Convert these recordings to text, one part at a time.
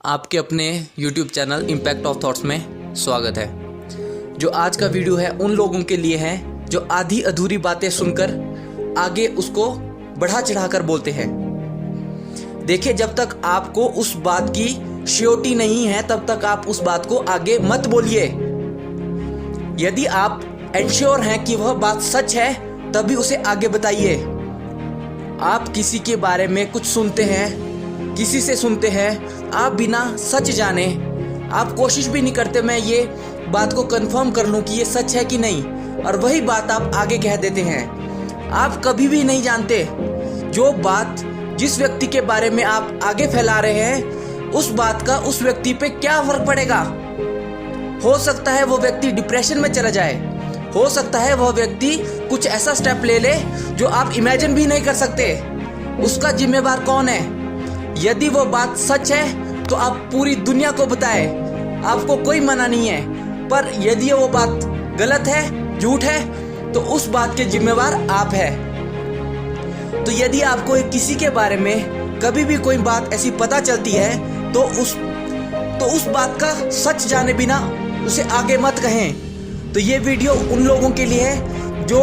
आपके अपने YouTube channel impact of thoughts में स्वागत है। जो आज का वीडियो है उन लोगों के लिए है जो आधी अधूरी बातें सुनकर आगे उसको बढ़ा चढ़ाकर बोलते हैं। देखिए, जब तक आपको उस बात की श्योरिटी नहीं है तब तक आप उस बात को आगे मत बोलिए। यदि आप एंश्योर हैं कि वह बात सच है तभी उसे आगे बताइए। आप किसी के बारे में कुछ सुनते हैं, किसी से सुनते हैं, आप बिना सच जाने आप कोशिश भी नहीं करते मैं ये बात को कंफर्म कर लूं कि ये सच है कि नहीं, और वही बात आप आगे कह देते हैं। आप कभी भी नहीं जानते जो बात जिस व्यक्ति के बारे में आप आगे फैला रहे हैं उस बात का उस व्यक्ति पे क्या फर्क पड़ेगा। हो सकता है वो व्यक्ति डिप्रेशन में चला जाए, हो सकता है वह व्यक्ति कुछ ऐसा स्टेप ले ले जो आप इमेजिन भी नहीं कर सकते। उसका जिम्मेवार कौन है? यदि वो बात सच है तो आप पूरी दुनिया को बताएं, आपको कोई मना नहीं है। पर यदि वो बात गलत है, झूठ है, तो उस बात के जिम्मेवार आप हैं। तो यदि आपको किसी के बारे में कभी भी कोई बात ऐसी पता चलती है तो उस बात का सच जाने बिना उसे आगे मत कहें। तो ये वीडियो उन लोगों के लिए है जो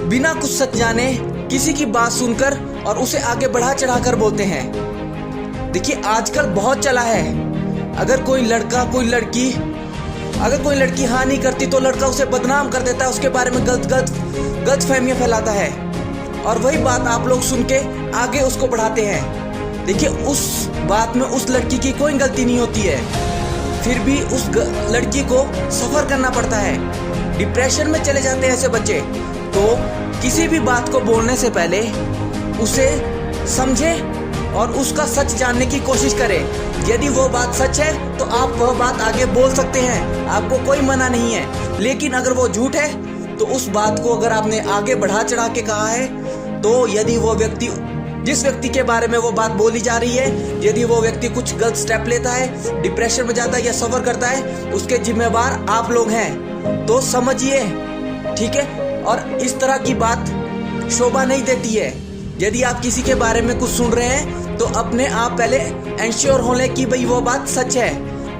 बिना कुछ सच जाने किसी की बात सुनकर और उसे आगे बढ़ा चढ़ाकर बोलते हैं। देखिए, आजकल बहुत चला है, अगर कोई लड़की हाँ नहीं करती तो लड़का उसे बदनाम कर देता है, उसके बारे में गलत फहमियां फैलाता है, और वही बात आप लोग सुन के आगे उसको बढ़ाते हैं। देखिए, उस बात में उस लड़की की कोई गलती नहीं होती है, फिर भी उस लड़की को सफ़र करना पड़ता है। डिप्रेशन में चले जाते हैं ऐसे बच्चे। तो किसी भी बात को बोलने से पहले उसे समझे और उसका सच जानने की कोशिश करें। यदि वो बात सच है तो आप वह बात आगे बोल सकते हैं, आपको कोई मना नहीं है। लेकिन अगर वो झूठ है तो उस बात को अगर आपने आगे बढ़ा चढ़ा के कहा है तो यदि वो व्यक्ति जिस व्यक्ति के बारे में वो बात बोली जा रही है, यदि वो व्यक्ति कुछ गलत स्टेप लेता है, डिप्रेशन में जाता है या सफ़र करता है, उसके जिम्मेवार आप लोग हैं। तो समझिए, ठीक है। और इस तरह की बात शोभा नहीं देती है। यदि आप किसी के बारे में कुछ सुन रहे हैं तो अपने आप पहले एंश्योर हो लें कि भाई वो बात सच है।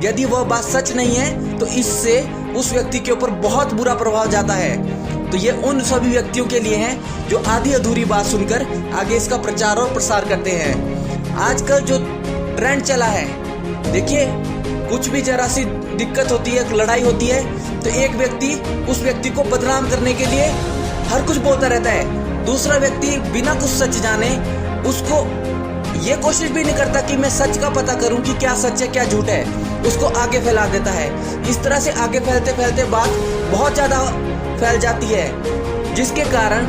यदि वो बात सच नहीं है तो इससे उस व्यक्ति के ऊपर बहुत बुरा प्रभाव जाता है। तो ये उन सभी व्यक्तियों के लिए है जो आधी अधूरी बात सुनकर आगे इसका प्रचार और प्रसार करते हैं। आजकल जो ट्रेंड चला है, देखिए, कुछ भी जरा सी दिक्कत होती है, लड़ाई होती है, तो एक व्यक्ति उस व्यक्ति को बदनाम करने के लिए हर कुछ बोलता रहता है। दूसरा व्यक्ति बिना कुछ सच जाने उसको ये कोशिश भी नहीं करता कि मैं सच का पता करूं कि क्या सच है क्या झूठ है, उसको आगे फैला देता है। इस तरह से आगे फैलते फैलते बात बहुत ज़्यादा फैल जाती है, जिसके कारण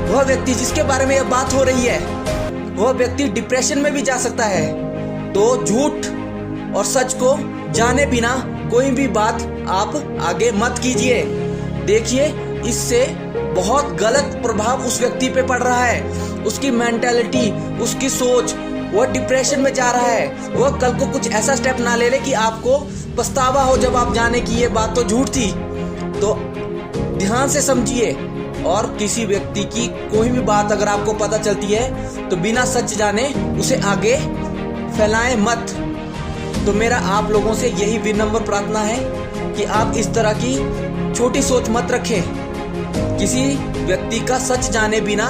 वह व्यक्ति जिसके बारे में यह बात हो रही है वह व्यक्ति डिप्रेशन में भी जा सकता है। तो झूठ और सच को जाने बिना कोई भी बात आप आगे मत कीजिए। देखिए, इससे बहुत गलत प्रभाव उस व्यक्ति पे पड़ रहा है। उसकी मेंटालिटी, उसकी सोच, वह डिप्रेशन में जा रहा है। वह कल को कुछ ऐसा स्टेप ना ले कि आपको पछतावा हो जब आप जाने कि ये बात तो झूठ थी। तो ध्यान से समझिए, और किसी व्यक्ति की कोई भी बात अगर आपको पता चलती है तो बिना सच जाने उसे आगे फैलाएं मत। तो मेरा आप लोगों से यही विनम्र प्रार्थना है कि आप इस तरह की छोटी सोच मत रखें। किसी व्यक्ति का सच जाने बिना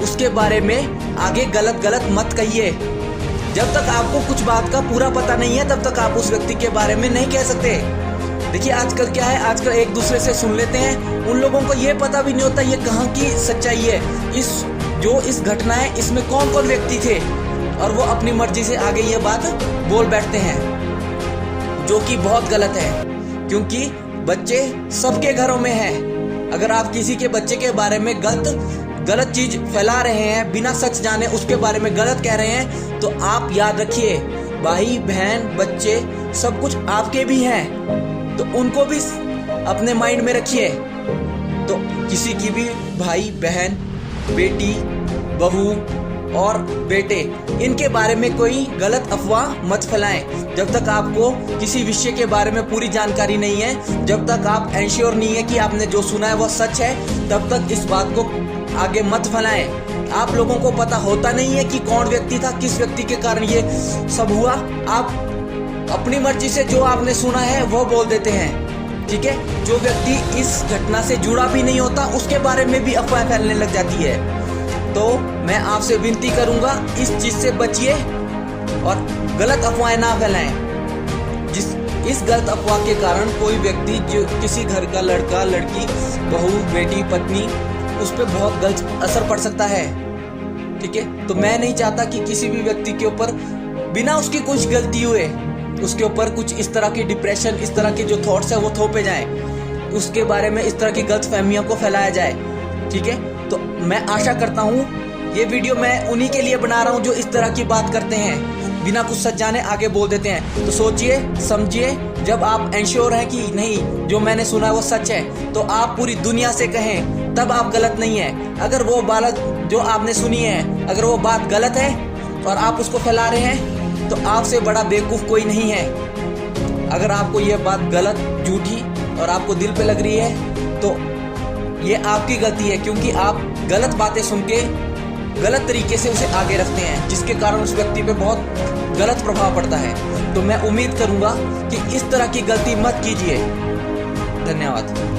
उसके बारे में आगे गलत मत कहिए। जब तक आपको कुछ बात का पूरा पता नहीं है तब तक आप उस व्यक्ति के बारे में नहीं कह सकते। देखिए, आजकल क्या है, आजकल एक दूसरे से सुन लेते हैं, उन लोगों को ये पता भी नहीं होता ये कहाँ की सच्चाई है, इस घटना है इसमें कौन कौन व्यक्ति थे, और वो अपनी मर्जी से आगे ये बात बोल बैठते हैं, जो कि बहुत गलत है। क्योंकि बच्चे सबके घरों में हैं। अगर आप किसी के बच्चे के बारे में गलत चीज फैला रहे हैं, बिना सच जाने उसके बारे में गलत कह रहे हैं, तो आप याद रखिए, भाई बहन बच्चे सब कुछ आपके भी हैं, तो उनको भी अपने माइंड में रखिए। तो किसी की भी भाई बहन, बेटी, बहू और बेटे, इनके बारे में कोई गलत अफवाह मत फैलाएं। जब तक आपको किसी विषय के बारे में पूरी जानकारी नहीं है, जब तक आप एंश्योर नहीं है कि आपने जो सुना है वह सच है, तब तक इस बात को आगे मत फैलाएं। आप लोगों को पता होता नहीं है कि कौन व्यक्ति था, किस व्यक्ति के कारण ये सब हुआ। आप अपनी मर्जी से जो आपने सुना है वो बोल देते हैं, ठीक है। जो व्यक्ति इस घटना से जुड़ा भी नहीं होता उसके बारे में भी अफवाह फैलने लग जाती है। तो मैं आपसे विनती करूंगा, इस चीज से बचिए और गलत अफवाहें ना फैलाएं। इस गलत अफवाह के कारण कोई व्यक्ति, जो किसी घर का लड़का लड़की, बहू, बेटी, पत्नी, उस पर बहुत गलत असर पड़ सकता है, ठीक है। तो मैं नहीं चाहता कि किसी भी व्यक्ति के ऊपर बिना उसकी कुछ गलती हुए उसके ऊपर कुछ इस तरह की डिप्रेशन, इस तरह के जो थॉट्स है वो थोपे जाएं, उसके बारे में इस तरह की गलत फहमियों को फैलाया जाए, ठीक है। तो मैं आशा करता हूँ, ये वीडियो मैं उन्हीं के लिए बना रहा हूँ जो इस तरह की बात करते हैं, बिना कुछ सच जाने आगे बोल देते हैं। तो सोचिए समझिए, जब आप इंश्योर हैं कि नहीं जो मैंने सुना है वो सच है, तो आप पूरी दुनिया से कहें, तब आप गलत नहीं है। अगर वो बात जो आपने सुनी है, अगर वो बात गलत है और आप उसको फैला रहे हैं, तो आपसे बड़ा बेवकूफ़ कोई नहीं है। अगर आपको ये बात गलत, झूठी और आपको दिल पे लग रही है, तो ये आपकी गलती है, क्योंकि आप गलत बातें सुन के गलत तरीके से उसे आगे रखते हैं, जिसके कारण उस व्यक्ति पे बहुत गलत प्रभाव पड़ता है। तो मैं उम्मीद करूंगा कि इस तरह की गलती मत कीजिए। धन्यवाद।